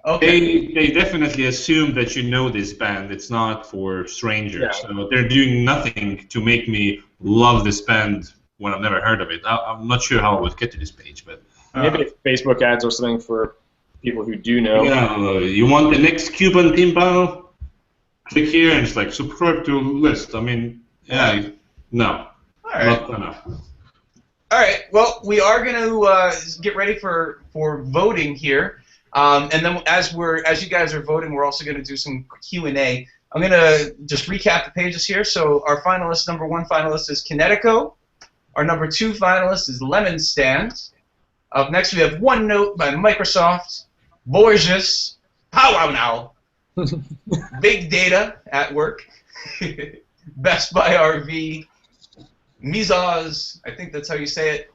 Okay. They definitely assume that you know this band. It's not for strangers. Yeah. So they're doing nothing to make me love this band when I've never heard of it. I'm not sure how I would get to this page, but maybe it's Facebook ads or something for people who do know. Yeah, you want the next Cuban timbal? Click here and it's like subscribe to list. I mean, yeah, no, all right. Not enough. All right. Well, we are going to get ready for voting here. And then as you guys are voting, we're also going to do some Q&A. I'm going to just recap the pages here. So our finalist, number 1 finalist is Kinetico. Our number 2 finalist is Lemon Stand. Up next we have OneNote by Microsoft. Borges. Powwow Now. Big Data at Work. Best Buy RV. Mizaz, I think that's how you say it.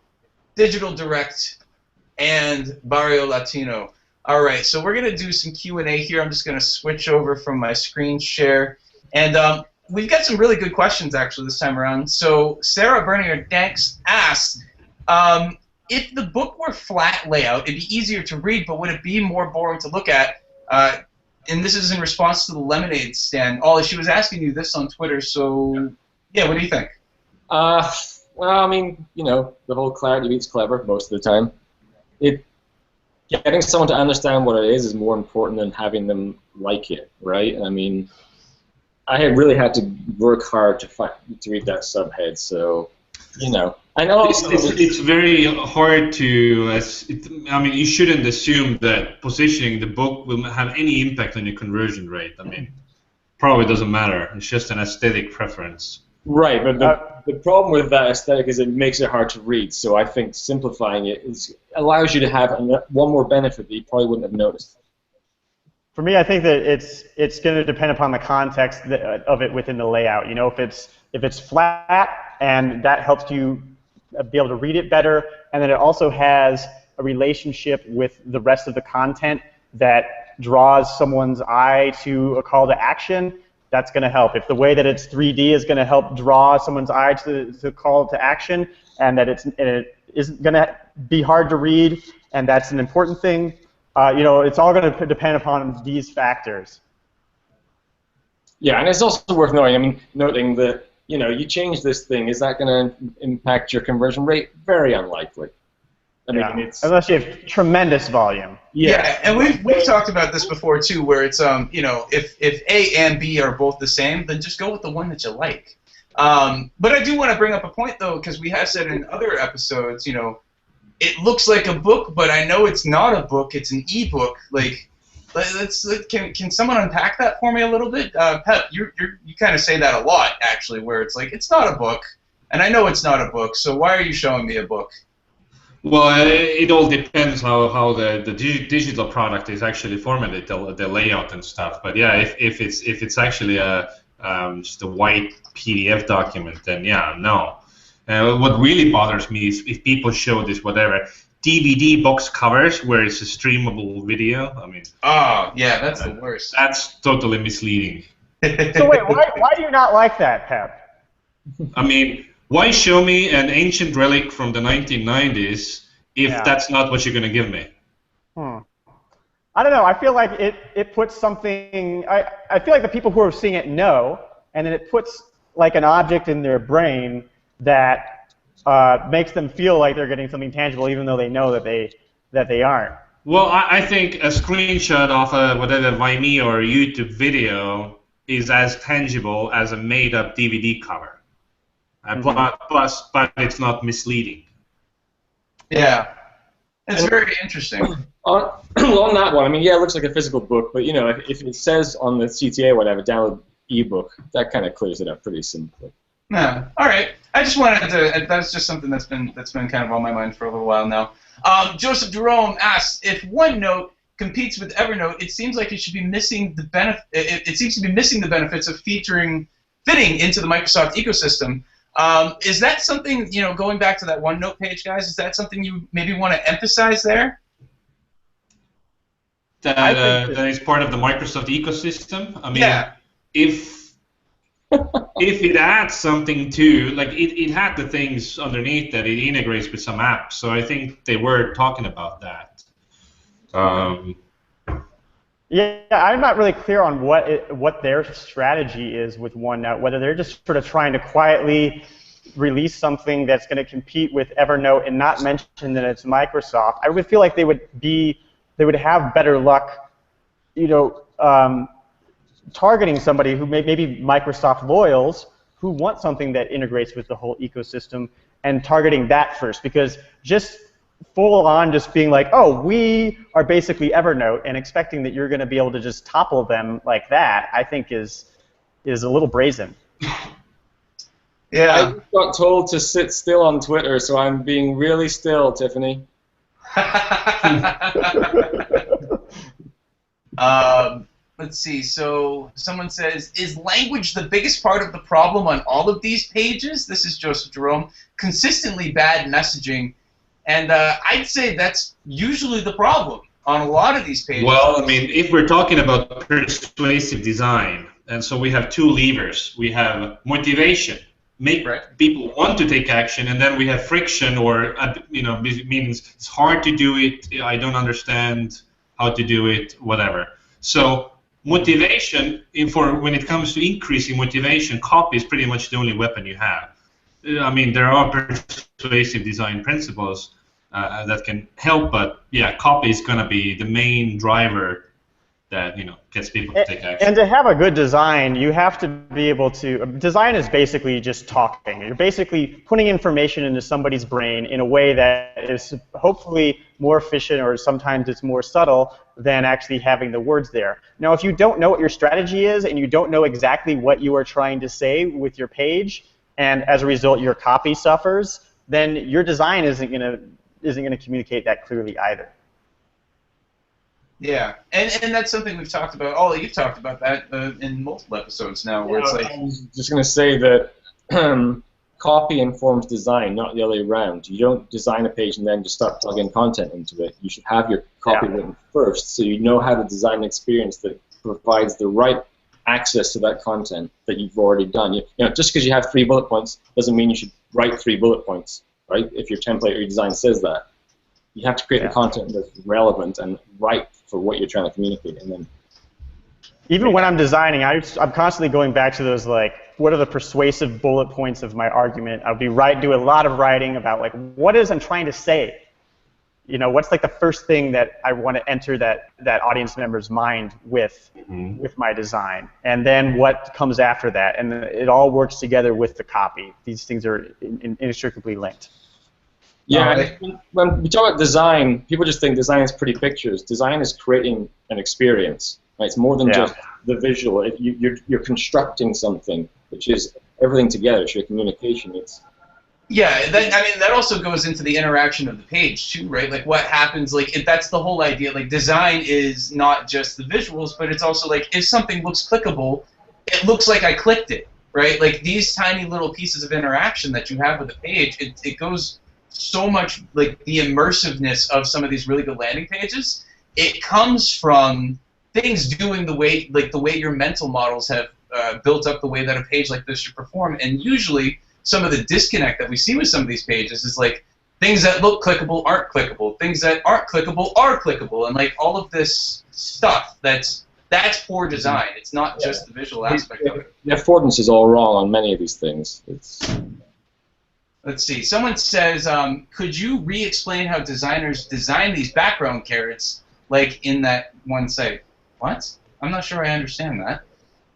Digital Direct. And Barrio Latino. All right, so we're going to do some Q&A here. I'm just going to switch over from my screen share. And we've got some really good questions, actually, this time around. So Sarah Bernier Danks asked, if the book were flat layout, it'd be easier to read, but would it be more boring to look at? And this is in response to the lemonade stand. Ollie, she was asking you this on Twitter, so yeah, what do you think? Well, I mean, the whole clarity beats clever most of the time. Getting someone to understand what it is more important than having them like it, right? I mean, I really had to work hard to read that subhead, so, I know it's very hard to, I mean, you shouldn't assume that positioning the book will have any impact on your conversion rate. I mean, probably doesn't matter. It's just an aesthetic preference. Right, but the problem with that aesthetic is it makes it hard to read. So I think simplifying it allows you to have one more benefit that you probably wouldn't have noticed. For me, I think that it's going to depend upon the context of it within the layout. If it's flat and that helps you be able to read it better, and then it also has a relationship with the rest of the content that draws someone's eye to a call to action, that's going to help. If the way that it's 3D is going to help draw someone's eye to call to action, and that it isn't going to be hard to read, and that's an important thing, it's all going to depend upon these factors. Yeah, and it's also worth noting that you change this thing, is that going to impact your conversion rate? Very unlikely. I mean, unless you have tremendous volume. Yeah, and we've talked about this before too, where it's if A and B are both the same, then just go with the one that you like. But I do want to bring up a point though, because we have said in other episodes, it looks like a book, but I know it's not a book; it's an e-book. Can someone unpack that for me a little bit? Pep, you kind of say that a lot actually, where it's like it's not a book, and I know it's not a book. So why are you showing me a book? Well, it all depends how the digital product is actually formatted, the layout and stuff. But yeah, if it's actually just a white PDF document, then yeah, no. What really bothers me is if people show this DVD box covers where it's a streamable video. I mean. Oh yeah, that's the worst. That's totally misleading. So wait, why do you not like that, Pep? I mean. Why show me an ancient relic from the 1990s if that's not what you're going to give me? I don't know. I feel like it puts something... I feel like the people who are seeing it know, and then it puts like an object in their brain that makes them feel like they're getting something tangible, even though they know that they aren't. Well, I think a screenshot of a whatever Vimeo or YouTube video is as tangible as a made-up DVD cover. But it's not misleading. Yeah, it's very interesting. On that one, I mean, yeah, it looks like a physical book, but you know, if it says on the CTA or whatever, download ebook, that kind of clears it up pretty simply. Yeah. All right. I just wanted to. That's just something that's been kind of on my mind for a little while now. Joseph Jerome asks, if OneNote competes with Evernote, it seems like it should be missing the benefit. It seems to be missing the benefits of fitting into the Microsoft ecosystem. Is that something, you know, going back to that OneNote page, guys? Is that something you maybe want to emphasize there? That is part of the Microsoft ecosystem. I mean, yeah. If it adds something to, like, it had the things underneath that it integrates with some apps, so I think they were talking about that. Yeah, I'm not really clear on what their strategy is with OneNote, whether they're just sort of trying to quietly release something that's going to compete with Evernote and not mention that it's Microsoft. I would feel like they would have better luck, you know, targeting somebody who maybe Microsoft loyals who want something that integrates with the whole ecosystem and targeting that first, because just full on just being like, oh, we are basically Evernote and expecting that you're going to be able to just topple them like that, I think is a little brazen. Yeah. I just got told to sit still on Twitter, so I'm being really still, Tiffany. Let's see. So someone says, is language the biggest part of the problem on all of these pages? This is Joseph Jerome. Consistently bad messaging. And I'd say that's usually the problem on a lot of these pages. Well, I mean, if we're talking about persuasive design, and so we have two levers. We have motivation, make people want to take action, and then we have friction, or, you know, it means it's hard to do it, I don't understand how to do it, whatever. So motivation, when it comes to increasing motivation, copy is pretty much the only weapon you have. I mean, there are persuasive design principles that can help, but yeah, copy is going to be the main driver that, you know, gets people to take action. And to have a good design, you have to be able to. Design is basically just talking. You're basically putting information into somebody's brain in a way that is hopefully more efficient, or sometimes it's more subtle than actually having the words there. Now, if you don't know what your strategy is and you don't know exactly what you are trying to say with your page, and as a result your copy suffers, then your design isn't gonna communicate that clearly either. Yeah, and that's something we've talked about. Ollie, you've talked about that in multiple episodes now, where it's like. I was just going to say that copy informs design, not the other way around. You don't design a page and then just start plugging content into it. You should have your copy written first, so you know how to design an experience that provides the right access to that content that you've already done. You know, just because you have 3 bullet points doesn't mean you should write 3 bullet points, right? If your template or your design says that. You have to create the content that's relevant and right for what you're trying to communicate, and then. Even when I'm designing, I'm constantly going back to those, like, what are the persuasive bullet points of my argument? I'll be do a lot of writing about, like, what is I'm trying to say? You know, what's like the first thing that I want to enter that audience member's mind with my design, and then what comes after that, and it all works together with the copy. These things are inextricably linked. Yeah, when we talk about design, people just think design is pretty pictures. Design is creating an experience. Right? It's more than just the visual. If you're constructing something, which is everything together. It's your communication. Yeah, that also goes into the interaction of the page too, right? Like what happens, like that's the whole idea. Like design is not just the visuals, but it's also like if something looks clickable, it looks like I clicked it, right? Like these tiny little pieces of interaction that you have with the page, it goes so much, like the immersiveness of some of these really good landing pages. It comes from things doing the way your mental models have built up the way that a page like this should perform, and usually some of the disconnect that we see with some of these pages is like things that look clickable aren't clickable, things that aren't clickable are clickable, and like all of this stuff that's poor design. It's not just the visual aspect of it. The affordance is all wrong on many of these things. Let's see. Someone says, could you re-explain how designers design these background carrots, like in that one site? What? I'm not sure I understand that.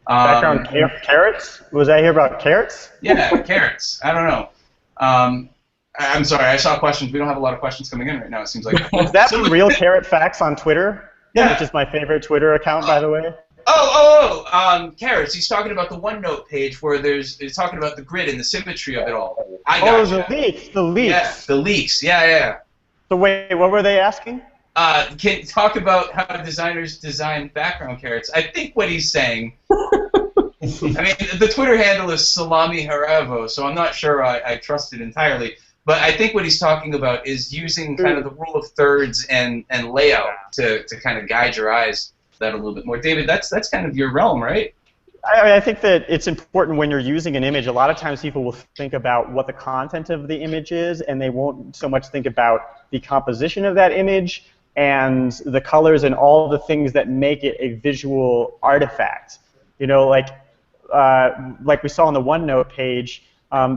Background carrots? Was I here about carrots? Yeah, carrots. I don't know. I'm sorry, I saw questions. We don't have a lot of questions coming in right now, it seems like. Is that Real Carrot Facts on Twitter? Yeah. Which is my favorite Twitter account, by the way. Carrots. He's talking about the OneNote page where he's talking about the grid and the symmetry of it all. The leaks. Yeah, the leaks. Yeah. So wait, what were they asking? Can you talk about how designers design background carrots? I think what he's saying. I mean, the Twitter handle is Salami Haravo, so I'm not sure I trust it entirely. But I think what he's talking about is using kind of the rule of thirds and layout to kind of guide your eyes that a little bit more. David, that's kind of your realm, right? I think that it's important when you're using an image. A lot of times people will think about what the content of the image is, and they won't so much think about the composition of that image and the colors and all the things that make it a visual artifact. You know, like we saw on the OneNote page,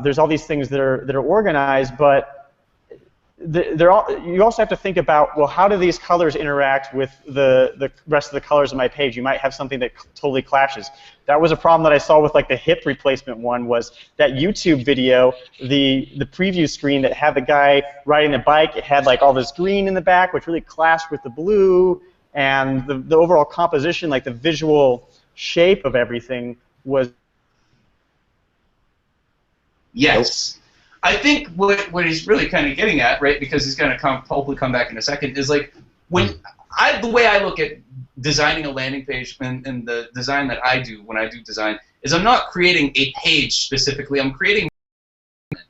there's all these things that are organized, but you also have to think about, well, how do these colors interact with the rest of the colors of my page? You might have something that totally clashes. That was a problem that I saw with like the hip replacement one, was that YouTube video, the preview screen that had the guy riding the bike, it had like all this green in the back, which really clashed with the blue, and the overall composition, like the visual shape of everything was... Yes. I think what he's really kind of getting at, right, because he's going to hopefully come back in a second, is like the way I look at designing a landing page and the design that I do when I do design is I'm not creating a page specifically. I'm creating,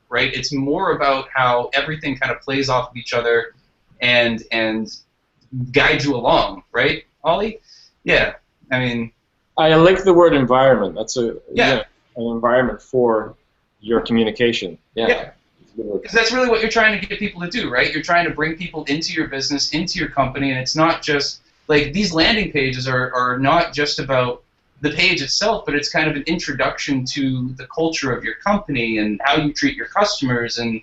right? It's more about how everything kind of plays off of each other and guide you along, right, Ollie? Yeah. I mean, I like the word environment. That's an environment for your communication. Yeah. Because that's really what you're trying to get people to do, right? You're trying to bring people into your business, into your company, and it's not just, like, these landing pages are not just about the page itself, but it's kind of an introduction to the culture of your company and how you treat your customers and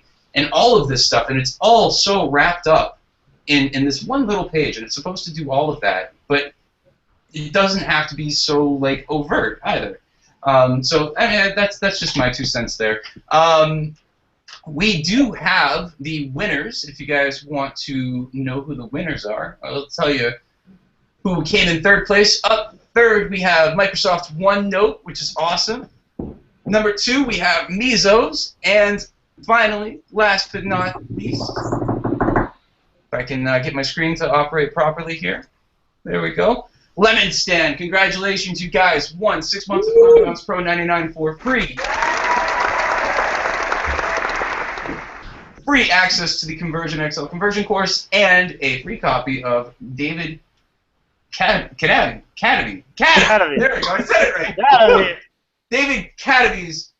all of this stuff, and it's all so wrapped up in this one little page, and it's supposed to do all of that, but it doesn't have to be so, like, overt either. So I mean, that's just my 2 cents there. We do have the winners. If you guys want to know who the winners are, I'll tell you who came in third place. Up third, we have Microsoft OneNote, which is awesome. Number 2, we have Mesos, and finally, last but not least, if I can get my screen to operate properly here. There we go. Lemon Stand, congratulations, you guys won 6 months of Early Pro 99 for free. Free access to the Conversion XL conversion course and a free copy of David Kadavy. There we go, I said it right. David Kadavy's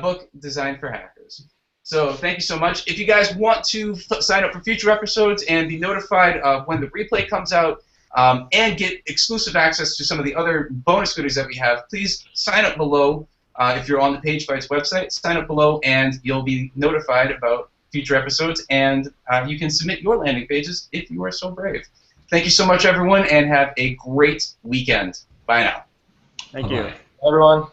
book, Designed for Hackers. So thank you so much. If you guys want to sign up for future episodes and be notified of when the replay comes out, and get exclusive access to some of the other bonus goodies that we have, please sign up below. If you're on the Page Fights website, sign up below and you'll be notified about future episodes, and you can submit your landing pages if you are so brave. Thank you so much, everyone, and have a great weekend. Bye now. Thank you. Everyone.